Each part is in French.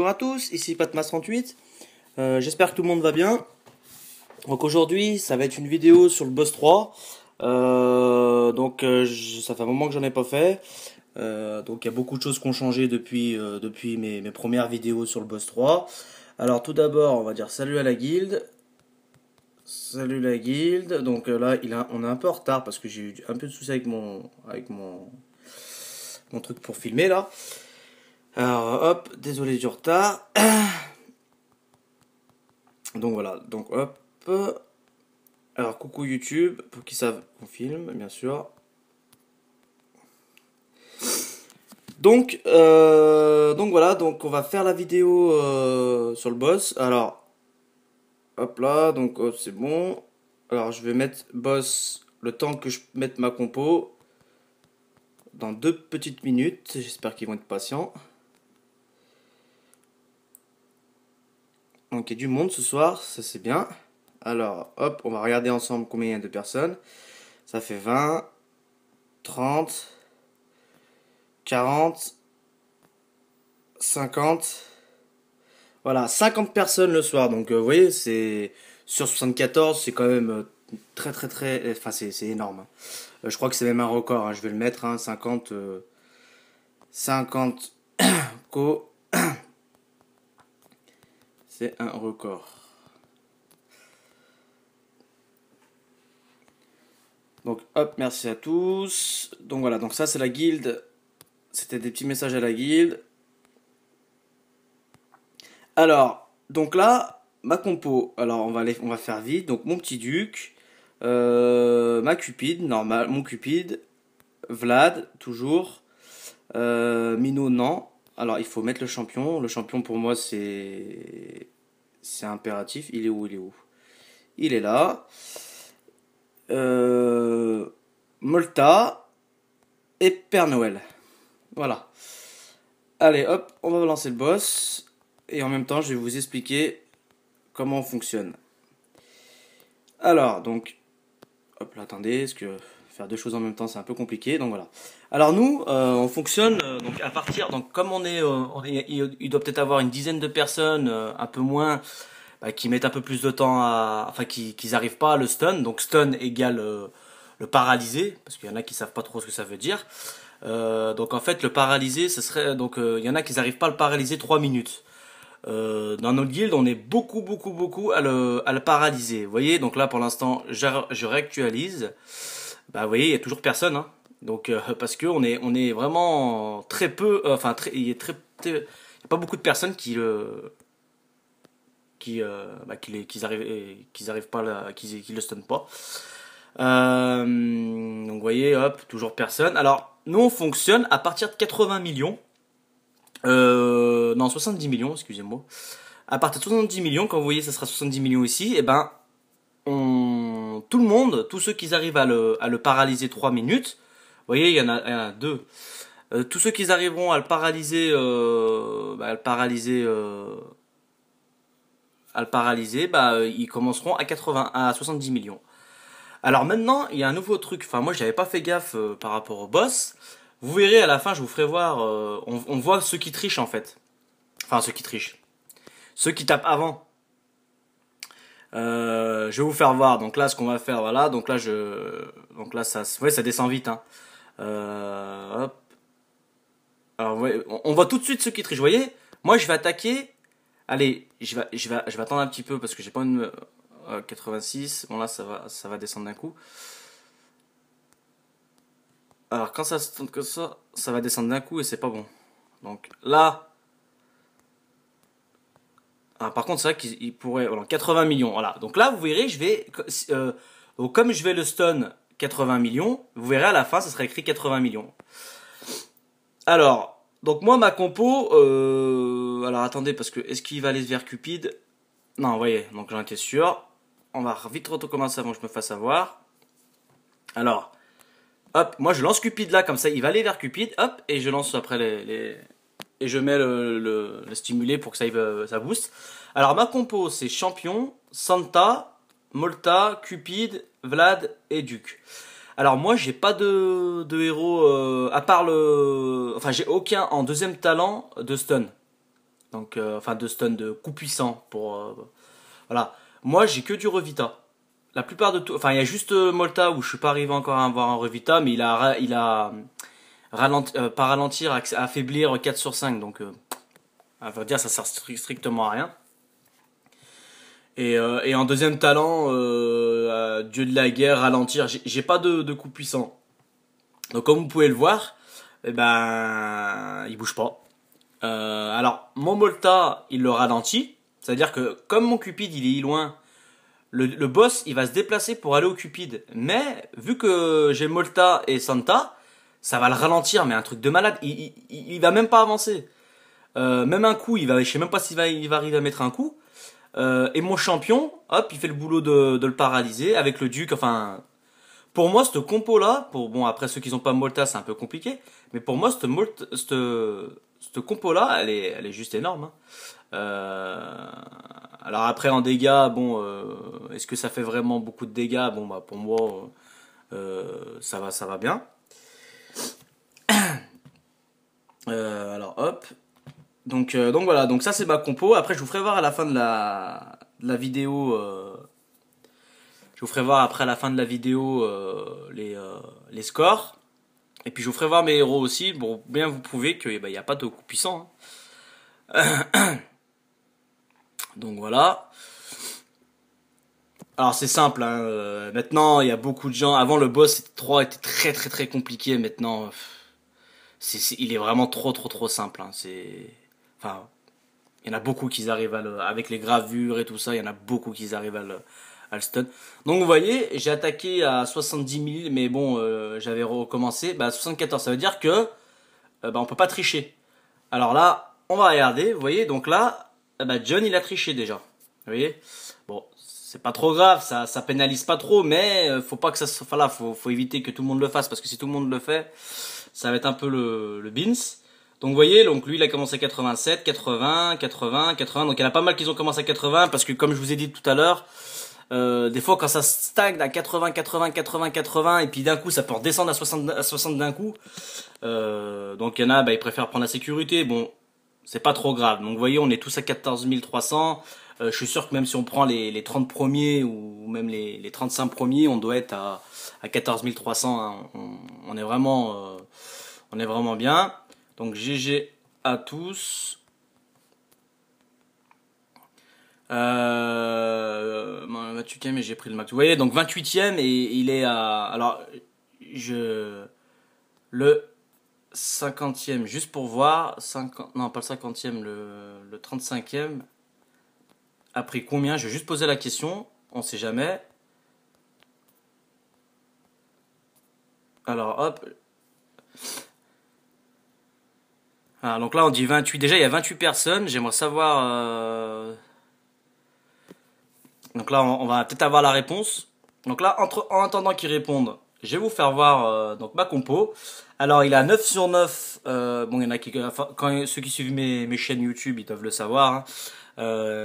bonjour à tous, ici Patmas38, j'espère que tout le monde va bien. Donc aujourd'hui ça va être une vidéo sur le Boss 3, ça fait un moment que j'en ai pas fait, donc il y a beaucoup de choses qui ont changé depuis mes premières vidéos sur le Boss 3. Alors tout d'abord on va dire salut à la guilde. Salut la guilde, donc là on est un peu en retard parce que j'ai eu un peu de soucis avec mon truc pour filmer là. Alors hop, désolé du retard. Donc voilà, donc hop. Alors coucou YouTube, pour qu'ils savent qu'on filme, bien sûr. Donc voilà, donc on va faire la vidéo sur le boss. Alors, hop là, donc hop, c'est bon. Alors je vais mettre boss le temps que je mette ma compo. Dans 2 petites minutes, j'espère qu'ils vont être patients. Donc il y a du monde ce soir, ça c'est bien. Alors hop, on va regarder ensemble combien il y a de personnes. Ça fait 20, 30, 40, 50. Voilà, 50 personnes le soir. Donc vous voyez, c'est sur 74, c'est quand même très, enfin c'est énorme, hein. Je crois que c'est même un record, hein. Je vais le mettre, hein, 50 co. C'est un record. Donc hop, merci à tous. Donc voilà, donc ça c'est la guilde. C'était des petits messages à la guilde. Alors, donc là, ma compo. Alors on va faire vite. Donc mon petit duc, ma cupide, normal, mon cupide, Vlad, toujours. Mino, non. Alors il faut mettre le champion. Le champion pour moi c'est impératif. Il est où? Il est où? Il est là. Molta et Père Noël. Voilà. Allez, hop, on va lancer le boss. Et en même temps, je vais vous expliquer comment on fonctionne. Alors, donc, hop là, attendez, parce que faire deux choses en même temps, c'est un peu compliqué. Donc voilà. Alors nous, on fonctionne donc à partir, donc comme il doit peut-être avoir une dizaine de personnes, un peu moins, qui mettent un peu plus de temps enfin, qu'ils n'arrivent pas à le stun. Donc stun égale le paralysé, parce qu'il y en a qui savent pas trop ce que ça veut dire. Donc en fait, le paralysé, ce serait donc il y en a qui n'arrivent pas à le paralyser 3 minutes. Dans notre guilde, on est beaucoup à le paralyser. Vous voyez, donc là pour l'instant, je réactualise. Bah vous voyez, il y a toujours personne, hein. Donc parce que on est vraiment très peu, il y a pas beaucoup de personnes qui arrivent pas là, qui le stunnent pas. Donc vous voyez, hop, toujours personne. Alors nous on fonctionne à partir de 80 millions. Non, 70 millions, excusez-moi. À partir de 70 millions, quand vous voyez ça sera 70 millions ici, et ben tout le monde, tous ceux qui arrivent à le paralyser 3 minutes, vous voyez, il y en a deux. Tous ceux qui arriveront à le paralyser, ils commenceront à 70 millions. Alors maintenant, il y a un nouveau truc. Enfin, moi, j'avais pas fait gaffe par rapport au boss. Vous verrez à la fin, je vous ferai voir. On voit ceux qui trichent en fait. Enfin, ceux qui trichent. Ceux qui tapent avant. Je vais vous faire voir. Donc là, ce qu'on va faire, voilà. Donc là, ça descend vite, hein. Hop. Alors, on voit tout de suite ceux qui trichent. Vous voyez, moi, je vais attaquer. Allez, je vais attendre un petit peu parce que j'ai pas une 86. Bon là, ça va descendre d'un coup. Alors quand ça se tourne que ça va descendre d'un coup et c'est pas bon. Donc là. Ah, par contre, c'est vrai qu'il pourrait. Voilà, 80 millions. Voilà. Donc là, vous verrez, comme je vais le stun 80 millions, vous verrez à la fin, ça sera écrit 80 millions. Alors, donc moi, ma compo. Alors attendez, parce que est-ce qu'il va aller vers Cupid? Non, vous voyez, donc j'en étais sûr. On va vite recommencer avant que je me fasse avoir. Alors, hop, moi je lance Cupid là, comme ça, il va aller vers Cupid, hop, et je lance après et je mets le stimulé pour que ça booste. Alors ma compo c'est Champion, Santa, Molta, Cupid, Vlad et Duc. Alors moi j'ai pas de héros à part enfin j'ai aucun en deuxième talent de stun. Donc, enfin, de stun, de coup puissant. Voilà. Moi, j'ai que du Revita. La plupart de tout. Enfin, il y a juste Molta où je suis pas arrivé encore à avoir un Revita, mais il a pas ralentir, affaiblir 4 sur 5. Donc, à vrai dire, ça sert strictement à rien. Et en deuxième talent, Dieu de la guerre, ralentir. J'ai pas de coup puissant. Donc, comme vous pouvez le voir, eh ben, il bouge pas. Alors, mon Molta, il le ralentit. C'est-à-dire que, comme mon Cupid, il est loin, le boss, il va se déplacer pour aller au Cupid. Mais, vu que j'ai Molta et Santa, ça va le ralentir, mais un truc de malade. Il va même pas avancer. Même un coup, je sais même pas il va arriver à mettre un coup. Et mon champion, hop, il fait le boulot de le paralyser avec le duc. Enfin, pour moi, cette compo-là, bon, après ceux qui n'ont pas Molta, c'est un peu compliqué. Mais pour moi, cette compo-là, elle est juste énorme, hein. Alors après en dégâts, bon, est-ce que ça fait vraiment beaucoup de dégâts? Bon bah pour moi, ça va bien. Alors hop, donc voilà, donc ça c'est ma compo. Après je vous ferai voir à la fin de la vidéo, je vous ferai voir après à la fin de la vidéo les scores. Et puis je vous ferai voir mes héros aussi pour bien vous prouver qu'il n'y a pas de coup puissant, hein. Donc voilà. Alors c'est simple, hein. Maintenant il y a beaucoup de gens. Avant le boss 3 était très très très compliqué. Maintenant il est vraiment trop simple, hein. Enfin, il y en a beaucoup qui arrivent avec les gravures et tout ça. Il y en a beaucoup qui arrivent à le stun. Donc vous voyez, j'ai attaqué à 70 000, mais bon, j'avais recommencé. Bah 74, ça veut dire que bah, on peut pas tricher. Alors là, on va regarder. Vous voyez, donc là, bah, John il a triché déjà. Vous voyez. Bon, c'est pas trop grave, ça pénalise pas trop, mais faut pas que ça se, enfin là, faut éviter que tout le monde le fasse parce que si tout le monde le fait, ça va être un peu le beans. Donc vous voyez, donc lui il a commencé à 87, 80, 80, 80. Donc il y en a pas mal qui ont commencé à 80 parce que comme je vous ai dit tout à l'heure, des fois quand ça stagne à 80, 80, 80, 80 et puis d'un coup ça peut redescendre à 60 d'un coup. Donc il y en a, bah, ils préfèrent prendre la sécurité. Bon, c'est pas trop grave. Donc vous voyez, on est tous à 14 300. Je suis sûr que même si on prend les 30 premiers ou même les 35 premiers, on doit être à 14 300, hein. On est vraiment bien. Donc GG à tous. 28ème et j'ai pris le max. Vous voyez, donc 28ème et il est à... Alors, le 50e, juste pour voir, non pas le 50e, le 35e a pris combien? Je vais juste poser la question, on sait jamais. Alors hop. Ah, donc là on dit 28, déjà il y a 28 personnes, j'aimerais savoir... Donc là on va peut-être avoir la réponse. Donc là en attendant qu'ils répondent, je vais vous faire voir donc ma compo. Alors il a 9 sur 9. Bon, il y en a qui, enfin, ceux qui suivent mes chaînes YouTube, ils doivent le savoir, hein.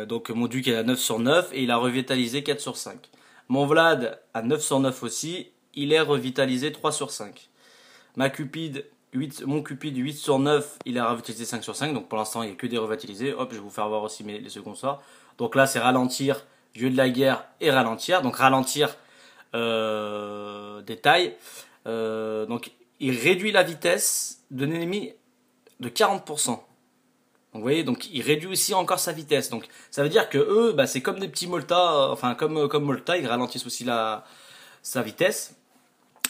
Donc mon Duc il a 9 sur 9 et il a revitalisé 4 sur 5. Mon Vlad a 9 sur 9 aussi, il est revitalisé 3 sur 5. Mon Cupid 8 sur 9, il a revitalisé 5 sur 5. Donc pour l'instant il n'y a que des revitalisés. Hop, je vais vous faire voir aussi les seconds sorts. Donc là c'est ralentir, Dieu de la guerre et ralentir. Donc ralentir détail. Donc il réduit la vitesse de l'ennemi de 40%. Donc vous voyez, donc il réduit aussi encore sa vitesse. Donc ça veut dire que eux, bah, c'est comme des petits Molta, enfin comme Molta, ils ralentissent aussi sa vitesse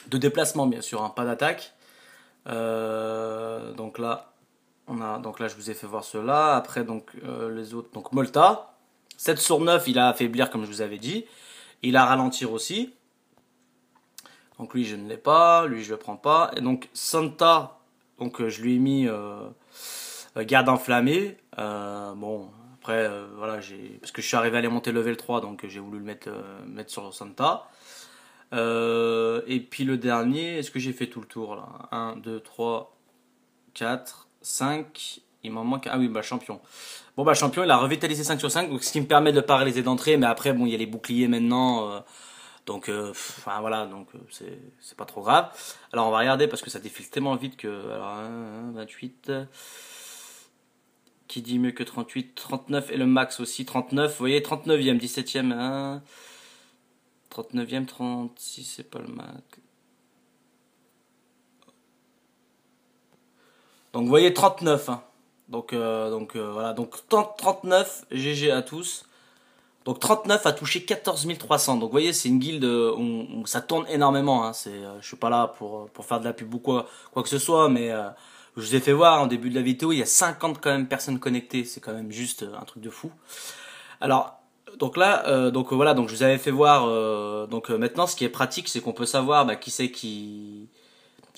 de déplacement bien sûr, hein, pas d'attaque. Donc là, donc là je vous ai fait voir cela. Après donc les autres, donc Molta, 7 sur 9, il a affaiblir comme je vous avais dit. Il a ralentir aussi. Donc lui je ne l'ai pas, lui je le prends pas. Et donc Santa, donc je lui ai mis garde enflammée. Bon après voilà, parce que je suis arrivé à aller monter level 3, donc j'ai voulu le mettre sur Santa. Et puis le dernier, est-ce que j'ai fait tout le tour là? 1, 2, 3, 4, 5. Il m'en manque. Ah oui, bah champion. Bon bah champion, il a revitalisé 5 sur 5, donc ce qui me permet de le paralyser d'entrée, mais après bon il y a les boucliers maintenant. Donc, enfin voilà, donc c'est pas trop grave. Alors on va regarder parce que ça défile tellement vite que. Alors, 28, qui dit mieux que 38, 39 et le max aussi, 39, vous voyez, 39e, 17e, hein, 39e, 36, c'est pas le max. Donc vous voyez 39, hein. Donc voilà, donc 39, GG à tous. Donc 39 a touché 14 300. Donc vous voyez, c'est une guilde où ça tourne énormément, hein. Je suis pas là pour faire de la pub ou quoi que ce soit, mais je vous ai fait voir en début de la vidéo, il y a 50 quand même personnes connectées. C'est quand même juste un truc de fou. Alors donc là, voilà, donc je vous avais fait voir. Maintenant, ce qui est pratique, c'est qu'on peut savoir qui c'est qui.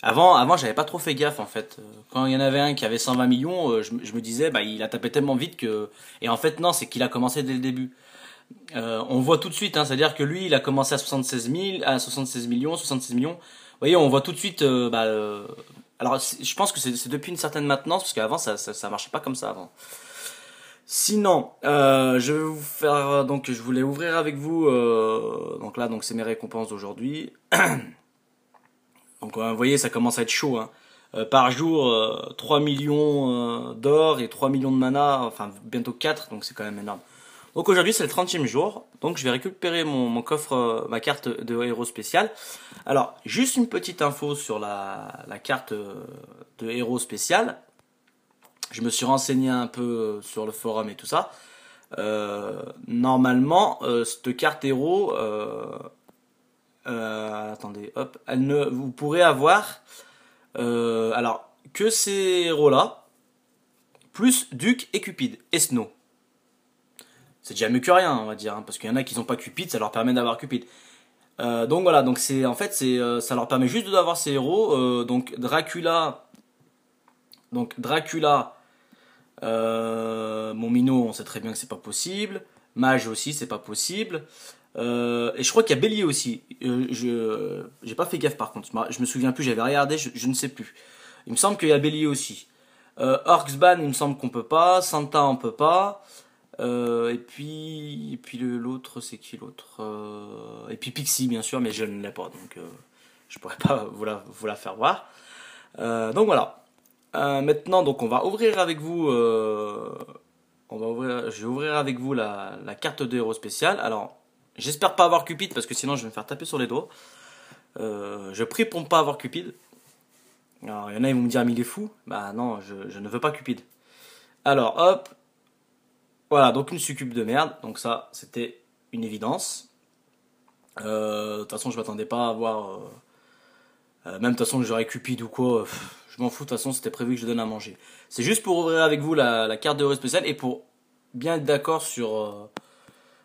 Avant, j'avais pas trop fait gaffe en fait. Quand il y en avait un qui avait 120 millions, je me disais, il a tapé tellement vite que. Et en fait, non, c'est qu'il a commencé dès le début. On voit tout de suite, hein, c'est-à-dire que lui, il a commencé à 76 millions, 66 millions. Vous voyez, on voit tout de suite. Alors, je pense que c'est depuis une certaine maintenance, parce qu'avant, ça marchait pas comme ça avant. Sinon, je vais vous faire. Donc, je voulais ouvrir avec vous. Donc là, donc c'est mes récompenses d'aujourd'hui. Donc vous voyez, ça commence à être chaud, hein. Par jour, 3 millions d'or et 3 millions de mana, enfin bientôt 4, donc c'est quand même énorme. Donc aujourd'hui c'est le 30e jour, donc je vais récupérer mon coffre, ma carte de héros spécial. Alors, juste une petite info sur la carte de héros spécial. Je me suis renseigné un peu sur le forum et tout ça. Normalement, cette carte héros... attendez, hop, vous pourrez avoir alors que ces héros-là, plus Duc et Cupid et Snow. C'est déjà mieux que rien, on va dire, hein, parce qu'il y en a qui n'ont pas Cupid, ça leur permet d'avoir Cupid. Donc voilà, donc c'est en fait ça leur permet juste d'avoir ces héros. Donc Dracula, mon minot, on sait très bien que c'est pas possible. Mage aussi, c'est pas possible. Et je crois qu'il y a Bélier aussi. J'ai pas fait gaffe par contre. Je me souviens plus, j'avais regardé, je ne sais plus. Il me semble qu'il y a Bélier aussi. Orcsban, il me semble qu'on peut pas. Santa, on peut pas. Et puis l'autre, c'est qui l'autre Et puis Pixie, bien sûr, mais je ne l'ai pas, donc je pourrais pas vous la faire voir. Donc voilà. Maintenant, donc on va ouvrir avec vous. Je vais ouvrir avec vous la carte de héros spécial. Alors, j'espère pas avoir Cupid parce que sinon je vais me faire taper sur les doigts. Je prie pour ne pas avoir Cupid. Alors, il y en a, ils vont me dire, mais il est fou. Bah non, je ne veux pas Cupid. Alors, hop. Voilà, donc une succube de merde. Donc ça, c'était une évidence. De toute façon, je m'attendais pas à avoir... même de toute façon, j'aurais Cupid ou quoi. Je m'en fous, de toute façon, c'était prévu que je donne à manger. C'est juste pour ouvrir avec vous la carte de héros spécial et pour bien être d'accord sur...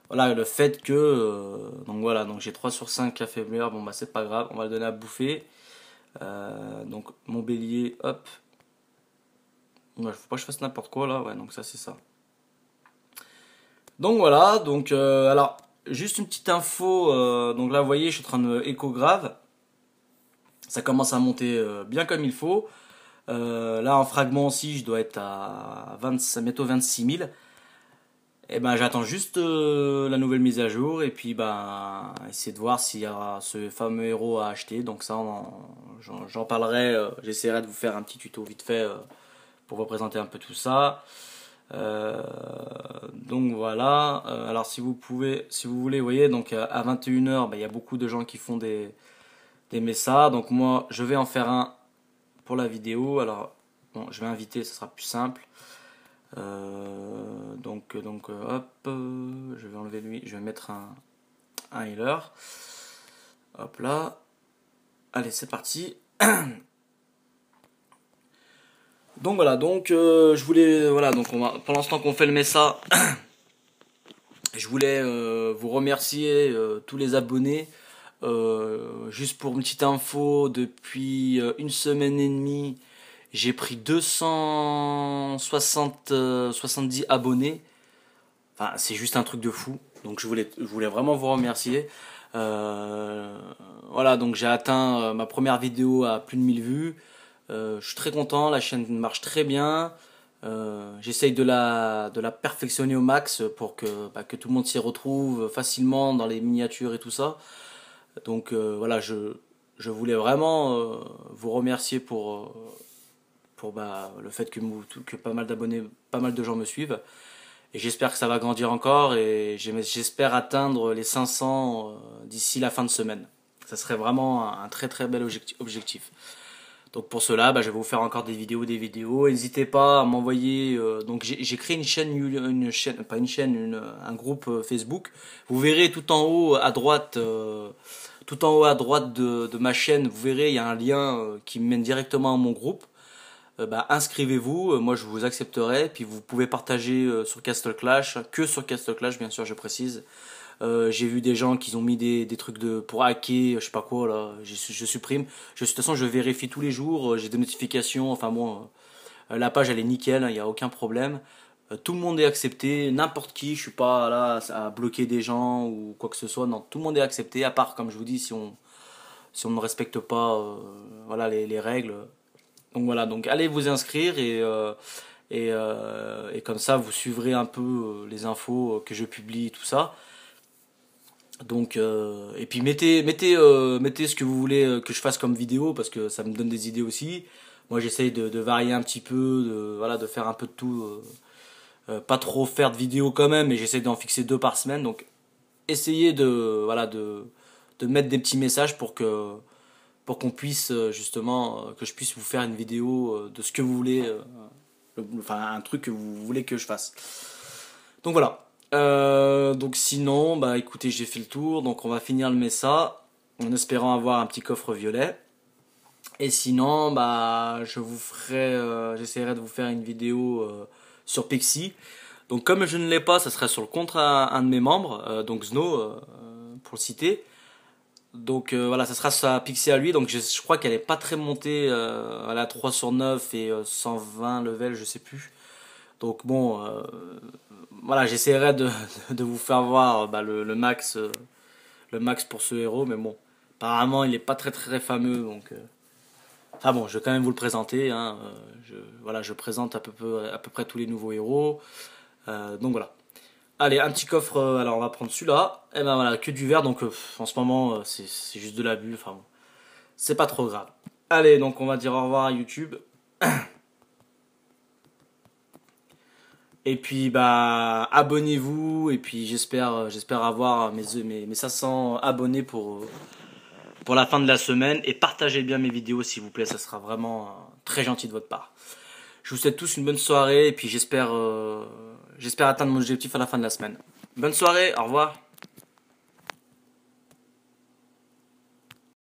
voilà, le fait que... donc voilà, donc j'ai 3 sur 5 à faibleur. Bon bah c'est pas grave, on va le donner à bouffer. Donc mon bélier, hop. Ouais, faut pas que je fasse n'importe quoi là, ouais, donc ça c'est ça. Donc voilà, donc alors juste une petite info, donc là vous voyez je suis en train de échograve, ça commence à monter bien comme il faut, là en fragment aussi je dois être à bientôt 26 000, et ben j'attends juste la nouvelle mise à jour et puis essayer de voir s'il y aura ce fameux héros à acheter, donc ça j'en parlerai, j'essaierai de vous faire un petit tuto vite fait pour vous présenter un peu tout ça. Donc voilà, alors si vous voulez, vous voyez, donc à 21h, il y a beaucoup de gens qui font des messages, donc moi je vais en faire un pour la vidéo. Alors bon, je vais inviter, ce sera plus simple. Donc hop, je vais enlever lui, je vais mettre un healer. Hop là, allez c'est parti. Donc voilà, donc je voulais, voilà, donc pour l'instant qu'on fait le Messa, je voulais vous remercier tous les abonnés. Juste pour une petite info, depuis une semaine et demie, j'ai pris 270 abonnés. Enfin, c'est juste un truc de fou. Donc je voulais vraiment vous remercier. Voilà, donc j'ai atteint ma première vidéo à plus de 1000 vues. Je suis très content, la chaîne marche très bien. J'essaye de la perfectionner au max pour que tout le monde s'y retrouve facilement dans les miniatures et tout ça. Donc voilà, je voulais vraiment vous remercier pour pour le fait que pas mal d'abonnés, pas mal de gens me suivent. Et j'espère que ça va grandir encore et j'espère atteindre les 500 d'ici la fin de semaine. Ça serait vraiment un très très bel objectif. Donc pour cela, je vais vous faire encore des vidéos. N'hésitez pas à m'envoyer. Donc j'ai créé une chaîne, pas une chaîne, un groupe Facebook. Vous verrez tout en haut à droite, de ma chaîne, vous verrez il y a un lien qui me mène directement à mon groupe. Inscrivez-vous, moi je vous accepterai, puis vous pouvez partager sur Castle Clash, que sur Castle Clash bien sûr je précise. J'ai vu des gens qui ont mis des trucs pour hacker, je sais pas quoi là, je supprime. De toute façon je vérifie tous les jours, j'ai des notifications, enfin bon, la page elle est nickel, il n'y a aucun problème. Tout le monde est accepté, n'importe qui, je suis pas là à bloquer des gens ou quoi que ce soit, non, tout le monde est accepté, à part comme je vous dis si on ne respecte pas voilà les règles. Donc voilà, donc allez vous inscrire et comme ça vous suivrez un peu les infos que je publie tout ça. Donc et puis mettez ce que vous voulez que je fasse comme vidéo parce que ça me donne des idées aussi. Moi j'essaye de varier un petit peu, de faire un peu de tout, pas trop faire de vidéos quand même, mais j'essaye d'en fixer 2 par semaine. Donc essayez de mettre des petits messages pour qu'on puisse justement que je puisse vous faire une vidéo de ce que vous voulez, enfin un truc que vous voulez que je fasse. Donc voilà. Donc sinon, écoutez, j'ai fait le tour, donc on va finir le Mesa en espérant avoir un petit coffre violet. Et sinon, j'essaierai de vous faire une vidéo sur Pixie. Donc comme je ne l'ai pas, ça sera sur le compte à un de mes membres, donc Zno, pour le citer. Donc voilà, ça sera sa Pixie à lui. Donc je crois qu'elle est pas très montée, elle a 3 sur 9 et 120 level, je sais plus. Donc bon, voilà, j'essaierai de vous faire voir le max pour ce héros, mais bon, apparemment il est pas très très fameux, donc enfin bon, je vais quand même vous le présenter, hein, je présente à peu près tous les nouveaux héros, donc voilà. Allez, un petit coffre, alors on va prendre celui-là, et ben voilà, que du vert, donc en ce moment c'est juste de l'abus, enfin bon, c'est pas trop grave. Allez, donc on va dire au revoir à YouTube. Et puis abonnez-vous et puis j'espère avoir mes 500 abonnés pour la fin de la semaine et partagez bien mes vidéos s'il vous plaît, ça sera vraiment très gentil de votre part. Je vous souhaite tous une bonne soirée et puis j'espère atteindre mon objectif à la fin de la semaine. Bonne soirée, au revoir.